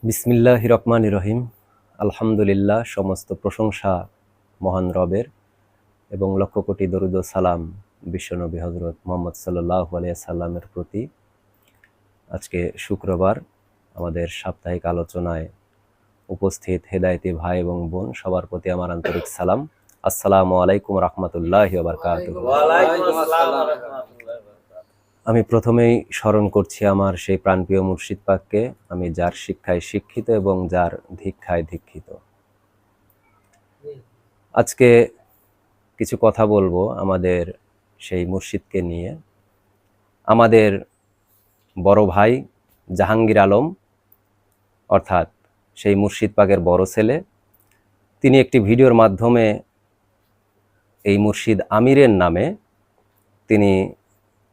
বিসমিল্লাহির রহমানির রহিম। আলহামদুলিল্লাহ, সমস্ত প্রশংসা মহান রবের এবং লক্ষ কোটি দরুদ ও সালাম বিশ্বনবী হজরত মুহাম্মদ সাল্লাল্লাহু আলাইহি সাল্লামের প্রতি। আজকে শুক্রবার, আমাদের সাপ্তাহিক আলোচনায় উপস্থিত হেদায়েতি ভাই এবং বোন সবার প্রতি আমার আন্তরিক সালাম। আসসালামু আলাইকুম রহমতুল্লাহি ওয়া বারাকাতুহু। আমি প্রথমেই স্মরণ করছি আমার সেই প্রাণপ্রিয় মুর্শিদ পাককে, আমি যার শিক্ষায় শিক্ষিত এবং যার দীক্ষায় দীক্ষিত। আজকে কিছু কথা বলবো আমাদের সেই মুর্শিদকে নিয়ে। আমাদের বড় ভাই জাহাঙ্গীর আলম, অর্থাৎ সেই মুর্শিদ পাকের বড় ছেলে, তিনি একটি ভিডিওর মাধ্যমে এই মুর্শিদ আমিরের নামে তিনি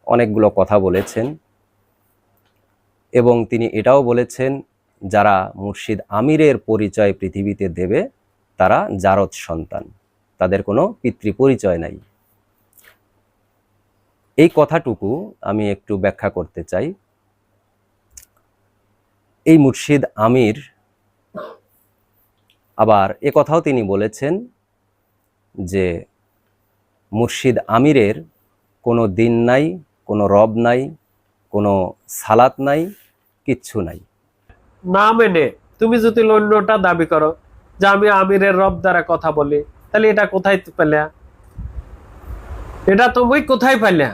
অনেকগুলো কথা বলেছেন এবং তিনি এটাও বলেছেন যারা মুর্শিদ আমিরের পরিচয় পৃথিবীতে দেবে তারা জারদ সন্তান, তাদের কোনো পিতৃ পরিচয় নাই। এই কথাটুকু আমি একটু ব্যাখ্যা করতে চাই। এই মুর্শিদ আমির আবার এ কথাও তিনি বলেছেন যে মুর্শিদ আমিরের কোনো দিন নাই, কোনো রব নাই, কোনো সালাত নাই, কিচ্ছু নাই। না মেনে তুমি যদি অন্যটা দাবি করো যে আমি আমিরের রব দ্বারা কথা বলি, তাহলে এটা কোথায় পেলে? এটা তুমি কোথায় পাইলে?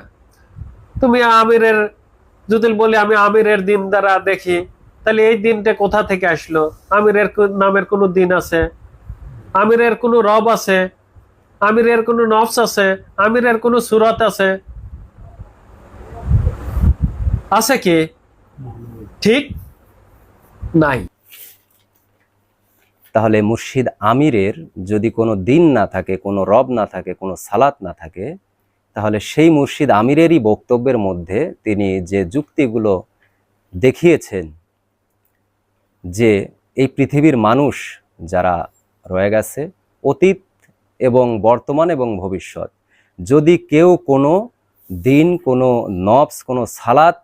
তুমি আমিরের যদি বলি আমি আমিরের দিন দ্বারা দেখি, তাহলে এই দিনটা কোথা থেকে আসলো? আমিরের নামের কোনো দিন আছে? আমিরের কোনো রব আছে? আমিরের কোনো নফস আছে? আমিরের কোনো সুরত আছে? আছে কি? ঠিক নাই। তাহলে মুর্শিদ আমিরের যদি কোনো দিন না থাকে, কোনো রব না থাকে, কোনো সালাত না থাকে, তাহলে সেই মুর্শিদ আমিরেরই বক্তব্যের মধ্যে তিনি যে যুক্তিগুলো দেখিয়েছেন যে এই পৃথিবীর মানুষ যারা রয়ে গেছে, অতীত এবং বর্তমান এবং ভবিষ্যৎ, যদি কেউ কোনো দিন, কোনো নফস, কোনো সালাত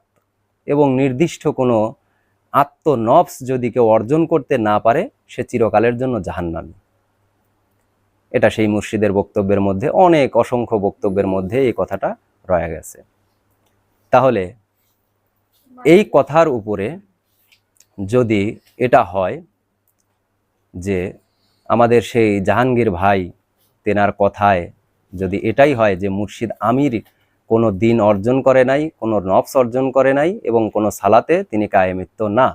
এবং নির্দিষ্ট কোনো আত্মনফস যদি কেউ অর্জন করতে না পারে, সে চিরকালের জন্য জাহান্নামী। এটা সেই মুর্শিদের বক্তব্যের মধ্যে, অনেক অসংখ্য বক্তব্যের মধ্যে এই কথাটা রয়ে গেছে। তাহলে এই কথার উপরে যদি এটা হয় যে আমাদের সেই জাহাঙ্গীর ভাই তেনার কথায় যদি এটাই হয় যে মুর্শিদ আমির কোনো দিন অর্জন করে নাই, কোনো নফস অর্জন করে নাই এবং কোনো সালাতে তিনি কায়েমিত্ব না,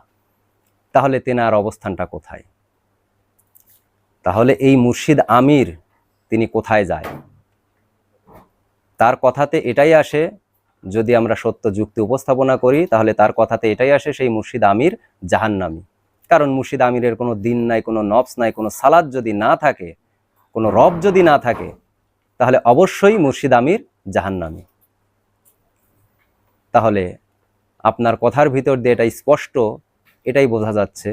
তাহলে তেনার অবস্থানটা কোথায়? তাহলে এই মুর্শিদ আমির তিনি কোথায় যায়? তার কথাতে এটাই আসে, যদি আমরা সত্য যুক্তি উপস্থাপনা করি তাহলে তার কথাতে এটাই আসে সেই মুর্শিদ আমির জাহান্নামী। কারণ মুর্শিদ আমিরের কোনো দিন নাই, কোনো নফস নাই, কোনো সালাত যদি না থাকে, কোনো রব যদি না থাকে, তাহলে অবশ্যই মুর্শিদ আমির জাহান্নামী। তাহলে আপনার কথার ভিতর দিয়ে এটাই স্পষ্ট, এটাই বোঝা যাচ্ছে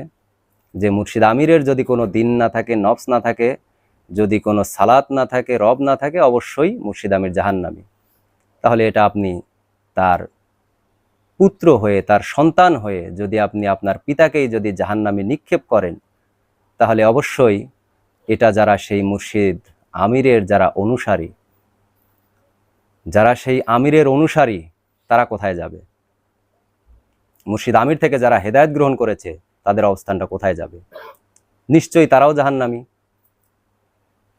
যে মুর্শিদ আমিরের যদি কোনো দিন না থাকে, নফস না থাকে, যদি কোনো সালাত না থাকে, রব না থাকে, অবশ্যই মুর্শিদ আমির জাহান্নামী। তাহলে এটা আপনি তার পুত্র হয়ে, তার সন্তান হয়ে যদি আপনি আপনার পিতাকেই যদি জাহান্নামে নিক্ষেপ করেন, তাহলে অবশ্যই এটা যারা সেই মুর্শিদ আমিরের যারা অনুসারী, যারা সেই আমিরের অনুসারী, তারা কোথায় যাবে? মুর্শিদ আমির থেকে যারা হেদায়েত গ্রহণ করেছে তাদের অবস্থানটা কোথায় যাবে? নিশ্চয়ই তারাও জাহান্নামী।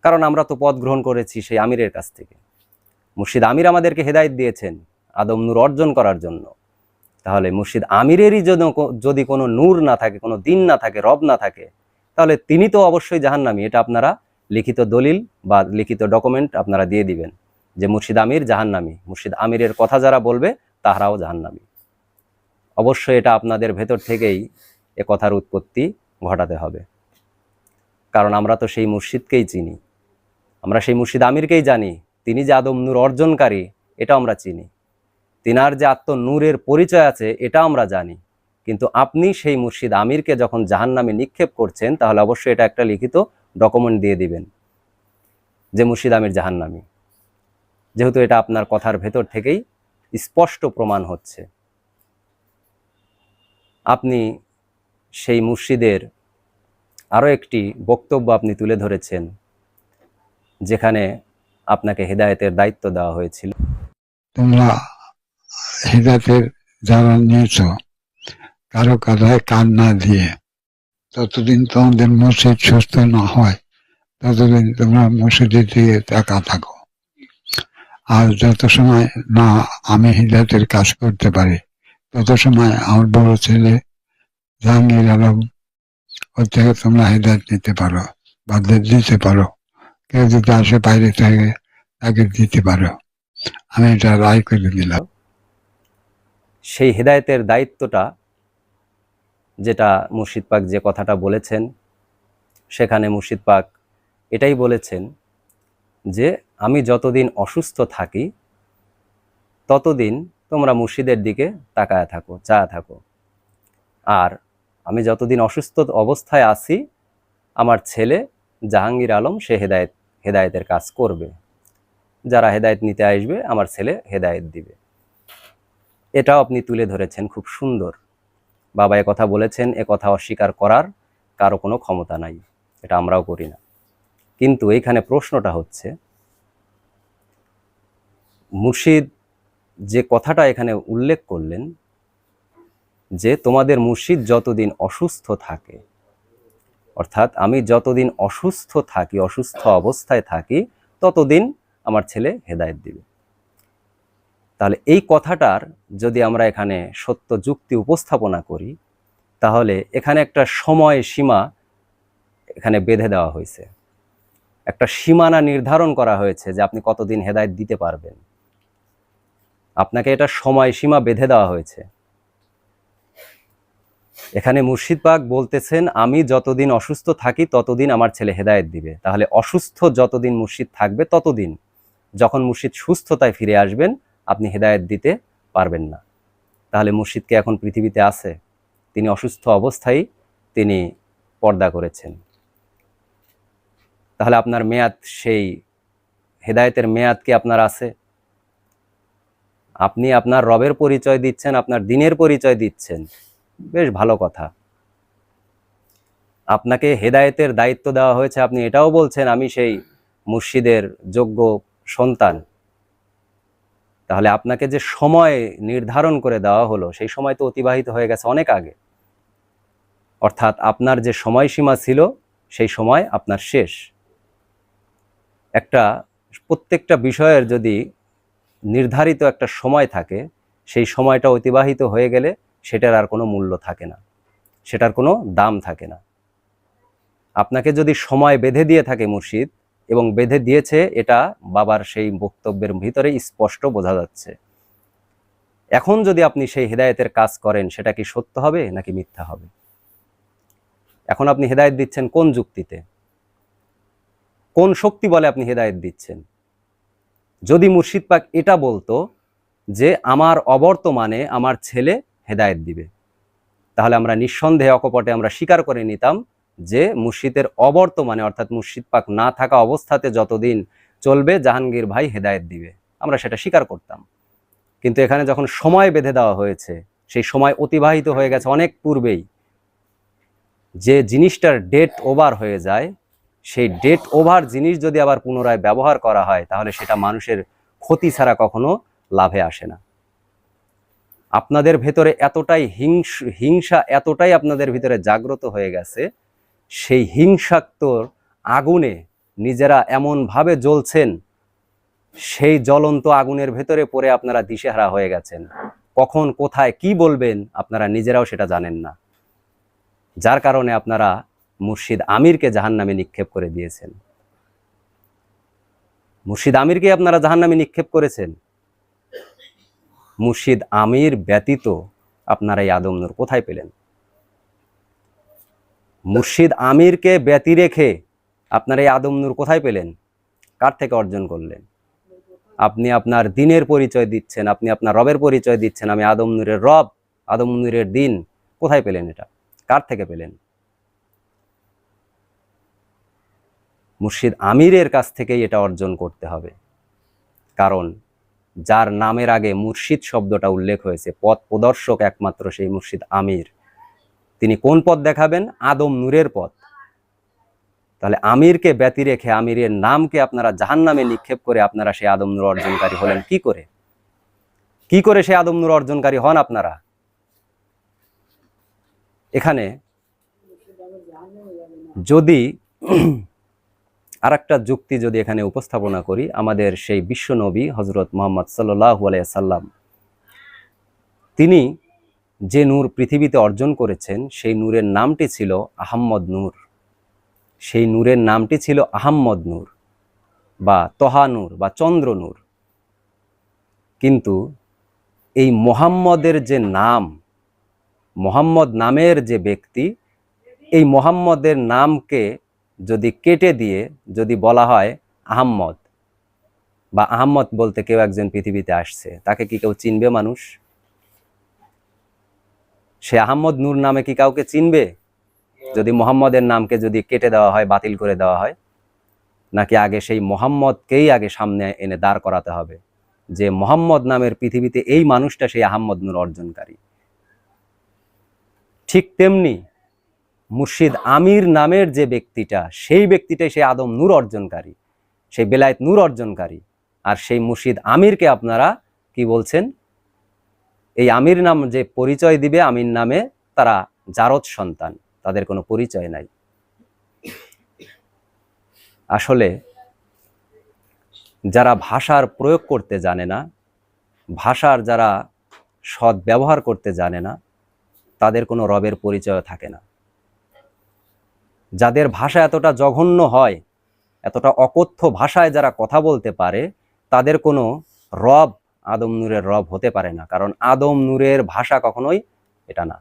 কারণ আমরা তো পথ গ্রহণ করেছি সেই আমিরের কাছ থেকে। মুর্শিদ আমির আমাদেরকে হেদায়েত দিয়েছেন আদম নূর অর্জন করার জন্য। তাহলে মুর্শিদ আমিরেরই যদি কোনো নূর না থাকে, কোনো দিন না থাকে, রব না থাকে, তাহলে তিনি তো অবশ্যই জাহান্নামী। এটা আপনারা লিখিত দলিল বা লিখিত ডকুমেন্ট আপনারা দিয়ে দিবেন যে মুর্শিদ আমির জাহান্নামী, মুর্শিদ আমিরের কথা যারা বলবে তাহারাও জাহান্নামী। অবশ্যই এটা আপনাদের ভেতর থেকেই এ কথার উৎপত্তি ঘটাতে হবে। কারণ আমরা তো সেই মুর্শিদকেই চিনি, আমরা সেই মুর্শিদ আমিরকেই জানি। তিনি যে আদম নূর অর্জনকারী এটা আমরা চিনি, তিনার যে আত্মনূরের পরিচয় আছে এটা আমরা জানি। কিন্তু আপনি সেই মুর্শিদ আমিরকে যখন জাহান্নামে নিক্ষেপ করছেন, তাহলে অবশ্যই এটা একটা লিখিত ডকুমেন্ট দিয়ে দিবেন যে মুর্শিদ আমির জাহান্নামী, যেহেতু এটা আপনার কথার ভেতর থেকেই স্পষ্ট প্রমাণ হচ্ছে। আপনি সেই মুর্শিদের আরও একটি বক্তব্য আপনি তুলে ধরেছেন, যেখানে আপনাকে হেদায়েতের দায়িত্ব দেওয়া হয়েছিল। তোমরা হেদায়েতের যারা নিয়েছ, কারো কথায় কান না দিয়ে, ততদিন তোমাদের মসজিদ সুস্থ না হয় ততদিন তোমরা মসজিদের দিকে তাকা থাকো। আর যত সময় না আমি হেদায়েতের কাজ করতে পারি, তত সময় আমার বড় ছেলে জাহাঙ্গীর আলম, ওর থেকে তোমরা হেদায়েত নিতে পারো বা দিতে পারো। কেউ যদি আসে বাইরে থেকে, তাকে দিতে পারো। আমি এটা রায় করে দিলাম। সেই হেদায়েতের দায়িত্বটা, যেটা মুর্শিদ পাক যে কথাটা বলেছেন, সেখানে মুর্শিদ পাক এটাই বলেছেন যে আমি যতদিন অসুস্থ থাকি ততদিন তোমরা মুর্শিদের দিকে তাকায় থাকো, চায়া থাকো। আর আমি যতদিন অসুস্থ অবস্থায় আছি, আমার ছেলে জাহাঙ্গীর আলম সে হেদায়েতের কাজ করবে। যারা হেদায়েত নিতে আসবে আমার ছেলে হেদায়েত দিবে। এটাও আপনি তুলে ধরেছেন খুব সুন্দর। বাবা কথা বলেছেন, কথা অস্বীকার করার কারো কোনো ক্ষমতা নাই, এটা আমরাও করি না। কিন্তু এইখানে প্রশ্নটা হচ্ছে, মুর্শিদ যে কথাটা এখানে উল্লেখ করলেন যে তোমাদের মুর্শিদ যতদিন অসুস্থ থাকে, অর্থাৎ আমি যতদিন অসুস্থ থাকি, অসুস্থ অবস্থায় থাকি, ততদিন আমার ছেলে হেদায়েত দিবে। তাহলে এই কথাটার যদি আমরা এখানে সত্য যুক্তি উপস্থাপনা করি, তাহলে এখানে একটা সময় সীমা এখানে বেঁধে দেওয়া হয়েছে, একটা সীমানা নির্ধারণ করা হয়েছে যে আপনি কতদিন হেদায়েত দিতে পারবেন। আপনাকে এটা সময় সীমা বেঁধে দেওয়া হয়েছে। এখানে মুর্শিদ পাক বলতেছেন আমি যতদিন অসুস্থ থাকি ততদিন আমার ছেলে হেদায়েত দিবে। তাহলে অসুস্থ যতদিন মুর্শিদ থাকবে ততদিন, যখন মুর্শিদ সুস্থতায় ফিরে আসবেন আপনি হেদায়েত দিতে পারবেন না। তাহলে মুর্শিদকে এখন পৃথিবীতে আছে? তিনি অসুস্থ অবস্থায় তিনি পর্দা করেছেন। তাহলে আপনার মেয়াদ, সেই হেদায়েতের মেয়াদ কি আপনার আছে? আপনি আপনার রবের পরিচয় দিচ্ছেন, আপনার দ্বীনের পরিচয় দিচ্ছেন, বেশ ভালো কথা। আপনাকে হেদায়েতের দায়িত্ব দেওয়া হয়েছে, আপনি এটাও বলছেন আমি সেই মুর্শিদের যোগ্য সন্তান। তাহলে আপনাকে যে সময় নির্ধারণ করে দেওয়া হলো, সেই সময় তো অতিবাহিত হয়ে গেছে অনেক আগে। অর্থাৎ আপনার যে সময়সীমা ছিল সেই সময় আপনার শেষ। প্রত্যেকটা বিষয়ের যদি নির্ধারিত একটা সময় থাকে, সেই সময়টা অতিবাহিত হয়ে গেলে সেটার আর কোনো মূল্য থাকে না, সেটার কোনো দাম থাকে না। আপনাকে যদি সময় বেঁধে দিয়ে থাকে মুর্শিদ, এবং বেঁধে দিয়েছে, এটা বাবার সেই বক্তব্যের ভিতরে স্পষ্ট বোঝা যাচ্ছে। এখন যদি আপনি সেই হেদায়েতের কাজ করেন, সেটা কি সত্য হবে নাকি মিথ্যা হবে? এখন আপনি হেদায়েত দিচ্ছেন কোন যুক্তিতে, কোন শক্তি বলে আপনি হেদায়েত দিচ্ছেন? যদি মুর্শিদ পাক এটা বলতো যে আমার অবর্তমানে আমার ছেলে হেদায়েত দিবে, তাহলে আমরা নিঃসন্দেহে অকপটে আমরা স্বীকার করে নিতাম যে মুর্শিদের অবর্তমানে, অর্থাৎ মুর্শিদ পাক না থাকা অবস্থাতে যতদিন চলবে জাহাঙ্গীর ভাই হেদায়েত দিবে, আমরা সেটা স্বীকার করতাম। কিন্তু এখানে যখন সময় বেঁধে দেওয়া হয়েছে, সেই সময় অতিবাহিত হয়ে গেছে অনেক পূর্বেই। যে জিনিসটার ডেট ওভার হয়ে যায়, সেই ডেট ওভার জিনিস যদি আবার পুনরায় ব্যবহার করা হয়, তাহলে সেটা মানুষের ক্ষতি ছাড়া কখনো লাভে আসে না। আপনাদের ভেতরে এতটাই হিংসা এতটাই আপনাদের ভিতরে জাগ্রত হয়ে গেছে, সেই হিংসাক্তর আগুনে নিজেরা এমনভাবে জ্বলছেন, সেই জ্বলন্ত আগুনের ভেতরে পড়ে আপনারা দিশেহারা হয়ে গেছেন। কখন কোথায় কি বলবেন আপনারা নিজেরাও সেটা জানেন না, যার কারণে আপনারা মুর্শিদ আমিরকে জাহান্নামে নিক্ষেপ করে দিয়েছেন। মুর্শিদ আমিরকে আপনারা জাহান্নামে নিক্ষেপ করেছেন। মুর্শিদ আমির ব্যতীত আপনারা এই আদম নূর কোথায় পেলেন? মুর্শিদ আমিরকে ব্যতি রেখে আপনারা এই আদম নূর কোথায় পেলেন? কার থেকে অর্জন করলেন? আপনি আপনার দ্বীনের পরিচয় দিচ্ছেন, আপনি আপনার রবের পরিচয় দিচ্ছেন, আমি আদম নূরের রব, আদম নূরের দ্বীন। কোথায় পেলেন এটা? কার থেকে পেলেন? মুর্শিদ আমিরের কাছ থেকেই এটা অর্জন করতে হবে। কারণ যার নামের আগে মুর্শিদ শব্দটা উল্লেখ হয়েছে, পথ প্রদর্শক একমাত্র সেই মুর্শিদ আমির। তিনি কোন পথ দেখাবেন? আদম নূরের পথ। তাহলে আমিরকে ব্যতি রেখে, আমিরের নামকে আপনারা জাহান্নামে নিক্ষেপ করে আপনারা সেই আদম নূর অর্জনকারী হলেন কি করে? কি করে সেই আদম নূর অর্জনকারী হন আপনারা? এখানে যদি আরেকটা যুক্তি যদি এখানে উপস্থাপনা করি, আমাদের সেই বিশ্ব নবী হযরত মুহাম্মদ সাল্লাল্লাহু আলাইহি সাল্লাম, তিনি যে নূর পৃথিবীতে অর্জন করেছেন সেই নূরের নামটি ছিল আহম্মদ নূর। সেই নূরের নামটি ছিল আহম্মদ নূর বা তহা নূর বা চন্দ্র নূর। কিন্তু এই মোহাম্মদের যে নাম, মোহাম্মদ নামের যে ব্যক্তি, এই মোহাম্মদের নামকে যদি কেটে দিয়ে যদি বলা হয় আহম্মদ, বা আহম্মদ বলতে কেউ একজন পৃথিবীতে আসছে, তাকে কি কেউ চিনবে মানুষ? সে আহম্মদ নূর নামে কি কাউকে চিনবে? যদি মোহাম্মদের নামকে যদি কেটে দেওয়া হয়, বাতিল করে দেওয়া হয়, নাকি আগে সেই মোহাম্মদকেই আগে সামনে এনে দাঁড় করাতে হবে যে মোহাম্মদ নামের পৃথিবীতে এই মানুষটা সেই আহম্মদ নূর অর্জনকারী? ঠিক তেমনি মুর্শিদ আমির নামের যে ব্যক্তিটা, সেই ব্যক্তিটাই সেই আদম নূর অর্জনকারী, সেই বেলায়েত নূর অর্জনকারী। আর সেই মুর্শিদ আমিরকে আপনারা কি বলছেন? এই আমির নাম যে পরিচয় দিবে আমির নামে, তারা জারদ সন্তান, তাদের কোনো পরিচয় নাই। আসলে যারা ভাষার প্রয়োগ করতে জানে না, ভাষার যারা সৎ ব্যবহার করতে জানে না, তাদের কোনো রবের পরিচয় থাকে না। যাদের ভাষা এতটা জঘন্য হয়, এতটা অকথ্য ভাষায় যারা কথা বলতে পারে, তাদের কোনো রব আদম নূরের রব হতে পারে না। কারণ আদম নূরের ভাষা কখনোই এটা না,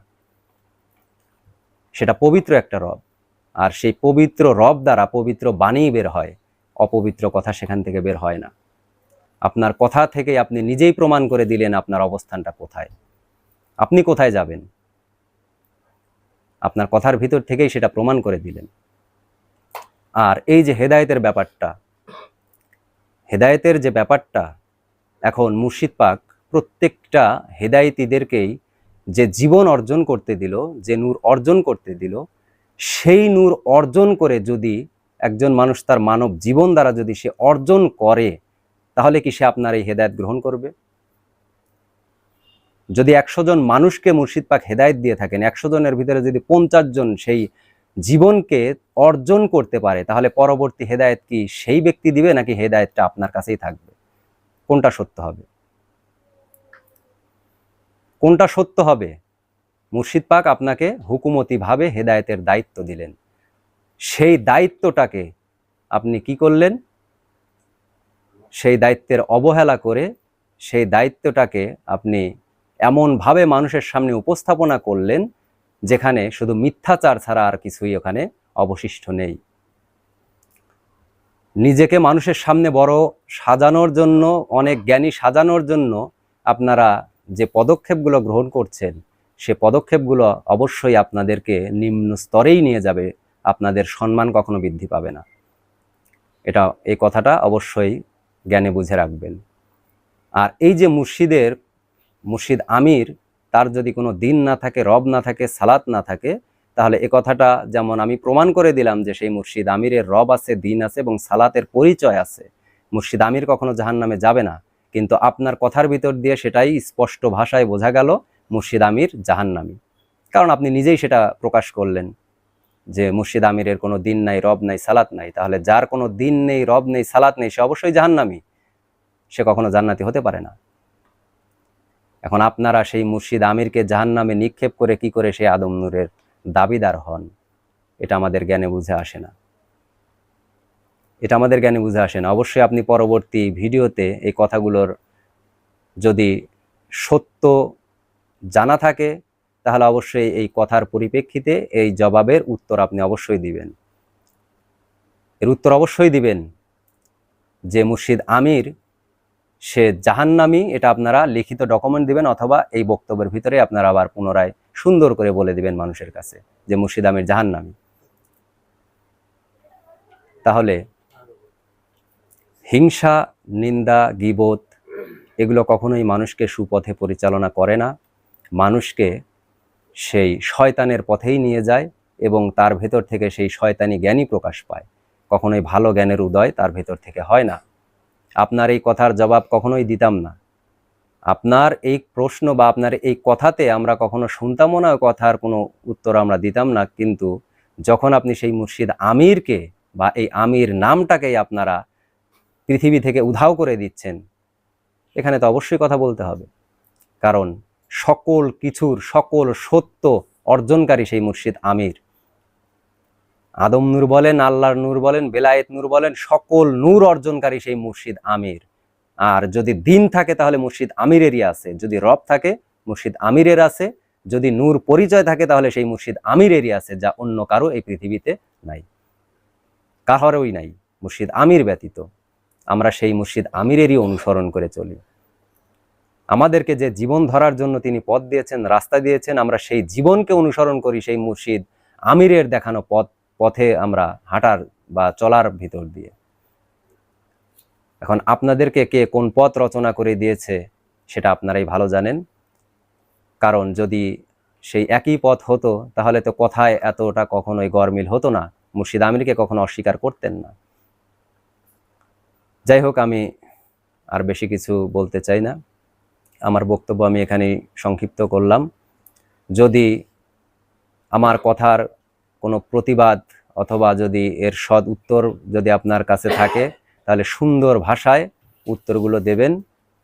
সেটা পবিত্র একটা রব। আর সেই পবিত্র রব দ্বারা পবিত্র বাণী বের হয়, অপবিত্র কথা সেখান থেকে বের হয় না। আপনার কথা থেকে আপনি নিজেই প্রমাণ করে দিলেন আপনার অবস্থানটা কোথায়, আপনি কোথায় যাবেন। আপনার কথার ভিতর থেকেই সেটা প্রমাণ করে দিলেন। আর এই যে হেদায়েতের ব্যাপারটা, হেদায়েতের যে ব্যাপারটা, এখন মুর্শিদ পাক প্রত্যেকটা হেদায়েতীদেরকেই যে জীবন অর্জন করতে দিল, যে নূর অর্জন করতে দিল, সেই নূর অর্জন করে যদি একজন মানুষ তার মানব জীবন দ্বারা যদি সে অর্জন করে, তাহলে কি সে আপনার এই হেদায়েত গ্রহণ করবে? যদি 100 জন মানুষকে মুর্শিদ পাক হেদায়েত দিয়ে থাকেন, 100 জনের ভিতরে যদি 50 জন সেই জীবনকে অর্জন করতে পারে, তাহলে পরবর্তী হেদায়েত কি সেই ব্যক্তি দিবে, নাকি হেদায়েতটা আপনার কাছেই থাকবে? কোনটা সত্য হবে? কোনটা সত্য হবে? মুর্শিদ পাক আপনাকে হুকুমতিভাবে হেদায়েতের দায়িত্ব দিলেন, সেই দায়িত্বটাকে আপনি কি করলেন? সেই দায়িত্বের অবহেলা করে সেই দায়িত্বটাকে আপনি এমনভাবে মানুষের সামনে উপস্থাপনা করলেন যেখানে শুধু মিথ্যাচার ছাড়া আর কিছুই ওখানে অবশিষ্ট নেই। নিজেকে মানুষের সামনে বড় সাজানোর জন্য, অনেক জ্ঞানী সাজানোর জন্য আপনারা যে পদক্ষেপগুলো গ্রহণ করছেন, সে পদক্ষেপগুলো অবশ্যই আপনাদেরকে নিম্ন স্তরেই নিয়ে যাবে, আপনাদের সম্মান কখনো বৃদ্ধি পাবে না। এই কথাটা অবশ্যই জ্ঞানে বুঝে রাখবেন। আর এই যে মুর্শিদ আমির, তার যদি কোনো দিন না থাকে, রব না থাকে, সালাত না থাকে, তাহলে এ কথাটা যেমন আমি প্রমাণ করে দিলাম যে সেই মুর্শিদ আমিরের রব আছে, দিন আছে এবং সালাতের পরিচয় আছে, মুর্শিদ আমির কখনো জাহান্নামে যাবে না। কিন্তু আপনার কথার ভিতর দিয়ে সেটাই স্পষ্ট ভাষায় বোঝা গেল মুর্শিদ আমির জাহান্নামী, কারণ আপনি নিজেই সেটা প্রকাশ করলেন যে মুর্শিদ আমিরের কোনো দিন নাই, রব নাই, সালাত নাই। তাহলে যার কোনো দিন নেই, রব নেই, সালাত নেই, সে অবশ্যই জাহান্নামী, সে কখনো জান্নাতি হতে পারে না। এখন আপনারা সেই মুর্শিদ আমিরকে জাহান্নামে নিক্ষেপ করে কি করে সেই আদম নূরের দাবিদার হন, এটা আমাদের জ্ঞানে বুঝে আসে না। এটা আমাদের জ্ঞানে বুঝে আসে না। অবশ্যই আপনি পরবর্তী ভিডিওতে এই কথাগুলোর যদি সত্য জানা থাকে, তাহলে অবশ্যই এই কথার পরিপ্রেক্ষিতে এই জবাবের উত্তর আপনি অবশ্যই দিবেন। এর উত্তর অবশ্যই দিবেন যে মুর্শিদ আমির সে জাহান্নামী, এটা আপনারা লিখিত ডকুমেন্ট দিবেন, অথবা এই বক্তব্যের ভিতরে আপনারা আবার পুনরায় সুন্দর করে বলে দিবেন মানুষের কাছে যে মুর্শিদ আমির জাহান্নামী। তাহলে হিংসা, নিন্দা, গীবত এগুলো কখনোই মানুষকে সুপথে পরিচালনা করে না, মানুষকে সেই শয়তানের পথেই নিয়ে যায় এবং তার ভেতর থেকে সেই শয়তানি জ্ঞানই প্রকাশ পায়। কখনোই ভালো জ্ঞানের উদয় তার ভেতর থেকে হয় না। আপনার এই কথার জবাব কখনোই দিতাম না, আপনার এই প্রশ্ন বা আপনার এই কথাতে আমরা কখনো শুনতামও না, কথার কোনো উত্তর আমরা দিতাম না। কিন্তু যখন আপনি সেই মুর্শিদ আমিরকে বা এই আমির নামটাকেই আপনারা পৃথিবী থেকে উধাও করে দিচ্ছেন, এখানে তো অবশ্যই কথা বলতে হবে। কারণ সকল কিছুর সকল সত্য অর্জনকারী সেই মুর্শিদ আমির। আদম নূর বলেন, আল্লাহর নূর বলেন, বেলায়েত নূর বলেন, সকল নূর অর্জনকারী সেই মুর্শিদ আমির। আর যদি দিন থাকে তাহলে মুর্শিদ আমিরেরই আছে, যদি রব থাকে মুর্শিদ আমিরের আছে, যদি নূর পরিচয় থাকে তাহলে সেই মুর্শিদ আমিরেরই আছে, যা অন্য কারো এই পৃথিবীতে নাই, কাহারই নাই মুর্শিদ আমির ব্যতীত। আমরা সেই মুর্শিদ আমিরেরই অনুসরণ করে চলি। আমাদেরকে যে জীবন ধরার জন্য তিনি পথ দিয়েছেন, রাস্তা দিয়েছেন, আমরা সেই জীবনকে অনুসরণ করি সেই মুর্শিদ আমিরের দেখানো পথে আমরা হাঁটার বা চলার ভিতর দিয়ে। এখন আপনাদেরকে কে কোন পথ রচনা করে দিয়েছে সেটা আপনারাই ভালো জানেন। কারণ যদি সেই একই পথ হতো তাহলে তো কথায় এতটা কখনোই গরমিল হতো না, মুর্শিদ আমিরকে কখনো অস্বীকার করতেন না। যাই হোক, আমি আর বেশি কিছু বলতে চাই না, আমার বক্তব্য আমি এখানেই সংক্ষিপ্ত করলাম। যদি আমার কথার কোনো প্রতিবাদ অথবা যদি এর সৎ উত্তর যদি আপনার কাছে থাকে তাহলে সুন্দর ভাষায় উত্তরগুলো দেবেন।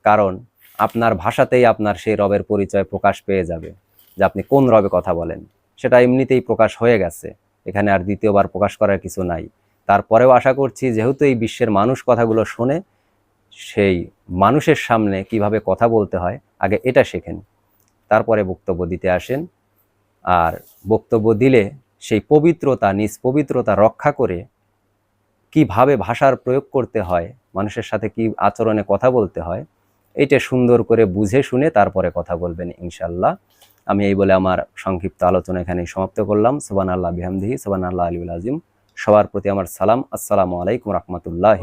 কারণ আপনার ভাষাতেই আপনার সেই রবের পরিচয় প্রকাশ পেয়ে যাবে, যে আপনি কোন রবে কথা বলেন। সেটা এমনিতেই প্রকাশ হয়ে গেছে, এখানে আর দ্বিতীয়বার প্রকাশ করার কিছু নাই। তারপরেও আশা করছি যেহেতু এই বিশ্বের মানুষ কথাগুলো শোনে, সেই মানুষের সামনে কিভাবে কথা বলতে হয় আগে এটা শেখেন, তারপরে বক্তব্য দিতে আসেন। আর বক্তব্য দিলে সেই পবিত্রতা, নিজ পবিত্রতা রক্ষা করে কিভাবে ভাষার প্রয়োগ করতে হয়, মানুষের সাথে কি আচরণে কথা বলতে হয়, এইটা সুন্দর করে বুঝে শুনে তারপরে কথা বলবেন ইনশাল্লাহ। আমি এই বলে আমার সংক্ষিপ্ত আলোচনা এখানেই সমাপ্ত করলাম। সুবহানাল্লাহ বিহামদিহি, সুবহানাল্লাহ আলিউল আযীম। সবার প্রতি আমার সালাম। আসসালামু আলাইকুম রহমতুল্লাহ।